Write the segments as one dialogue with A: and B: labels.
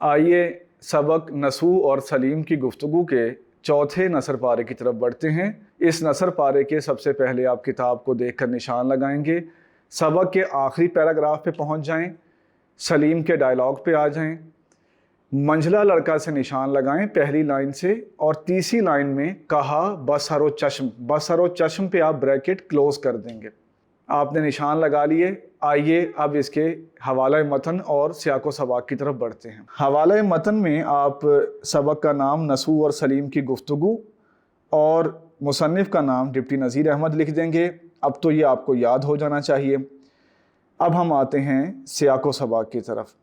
A: आइए सबक नसू और सलीम की गुफ्तगू के चौथे नसर पारे की तरफ बढ़ते हैं। इस नसर पारे के सबसे पहले आप किताब को देखकर निशान लगाएंगे, सबक के आखिरी पैराग्राफ पे पहुंच जाएं, सलीम के डायलॉग पे आ जाएं, मंझला लड़का से निशान लगाएं पहली लाइन से, और तीसरी लाइन में कहा बसरो चश्म पे आप ब्रैकेट क्लोज कर देंगे। आपने निशान लगा लिए। आइए अब इसके हवाला मतन और सियाको सबाक की तरफ बढ़ते हैं। हवाला मतन में आप सबक का नाम नसू और सलीम की गुफ्तगू और मुसन्निफ़ का नाम डिप्टी नज़ीर अहमद लिख देंगे। अब तो ये आपको याद हो जाना चाहिए। अब हम आते हैं सियाको सबाक की तरफ।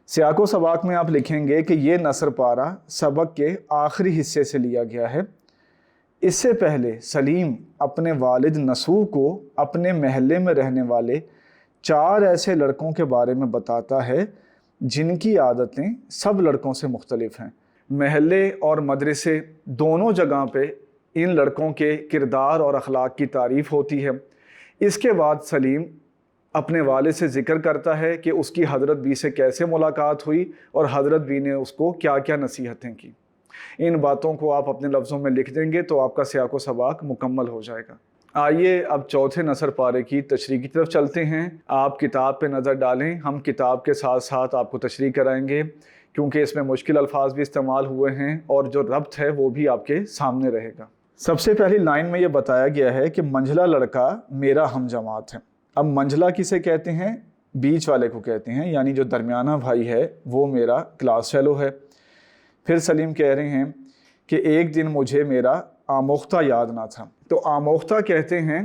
A: सियाको सबाक में आप लिखेंगे कि ये नसर पारा सबक के आखिरी हिस्से से लिया गया है। इससे पहले सलीम अपने वालिद नसू को अपने महल्ले में रहने वाले 4 ऐसे लड़कों के बारे में बताता है जिनकी आदतें सब लड़कों से मुख्तलिफ हैं। महल्ले और मदरसे दोनों जगह पे इन लड़कों के किरदार और अखलाक की तारीफ़ होती है। इसके बाद सलीम अपने वालिद से ज़िक्र करता है कि उसकी हज़रत बी से कैसे मुलाकात हुई और हज़रत बी ने उसको क्या क्या नसीहतें की। इन बातों को आप अपने लफ्ज़ों में लिख देंगे तो आपका सियाको सबाक मुकम्मल हो जाएगा। आइए अब चौथे नसर पारे की तशरीह की तरफ चलते हैं। आप किताब पे नज़र डालें, हम किताब के साथ साथ आपको तशरीह कराएंगे क्योंकि इसमें मुश्किल अल्फाज भी इस्तेमाल हुए हैं और जो रब्त है वो भी आपके सामने रहेगा। सबसे पहली लाइन में ये बताया गया है कि मंझला लड़का मेरा हम जमात है। अब मंझला किसे कहते हैं? बीच वाले को कहते हैं, यानी जो दरमियाना भाई है वो मेरा क्लास फेलो है। फिर सलीम कह रहे हैं कि एक दिन मुझे मेरा आमोख्ता याद ना था। तो आमोख्ता कहते हैं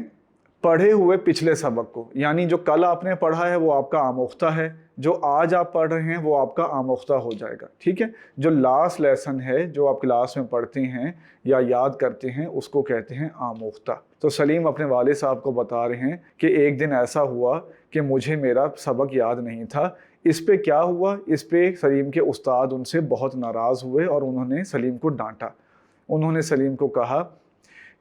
A: पढ़े हुए पिछले सबक को, यानी जो कल आपने पढ़ा है वो आपका आमोख्ता है, जो आज आप पढ़ रहे हैं वो आपका आमोख्ता हो जाएगा। ठीक है, जो लास्ट लेसन है जो आप क्लास में पढ़ते हैं या याद करते हैं उसको कहते हैं आमोख्ता। तो सलीम अपने वालिद साहब को बता रहे हैं कि एक दिन ऐसा हुआ कि मुझे मेरा सबक याद नहीं था। इस पे क्या हुआ? इस पे सलीम के उस्ताद उनसे बहुत नाराज़ हुए और उन्होंने सलीम को डांटा। उन्होंने सलीम को कहा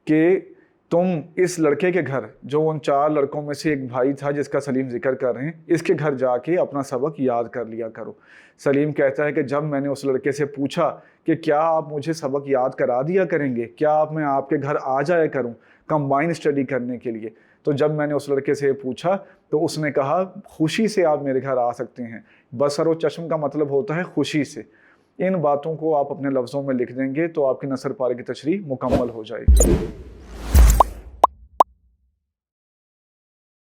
A: कि तुम इस लड़के के घर, जो उन 4 लड़कों में से एक भाई था जिसका सलीम जिक्र कर रहे हैं, इसके घर जाके अपना सबक याद कर लिया करो। सलीम कहता है कि जब मैंने उस लड़के से पूछा कि क्या आप मुझे सबक याद करा दिया करेंगे, क्या मैं आपके घर आ जाया करूं कंबाइन स्टडी करने के लिए, तो जब मैंने उस लड़के से पूछा तो उसने कहा खुशी से आप मेरे घर आ सकते हैं। बसरो चश्म का मतलब होता है खुशी से। इन बातों को आप अपने लफ्ज़ों में लिख देंगे तो आपकी नसर पारे की तशरीह मुकम्मल हो जाएगी।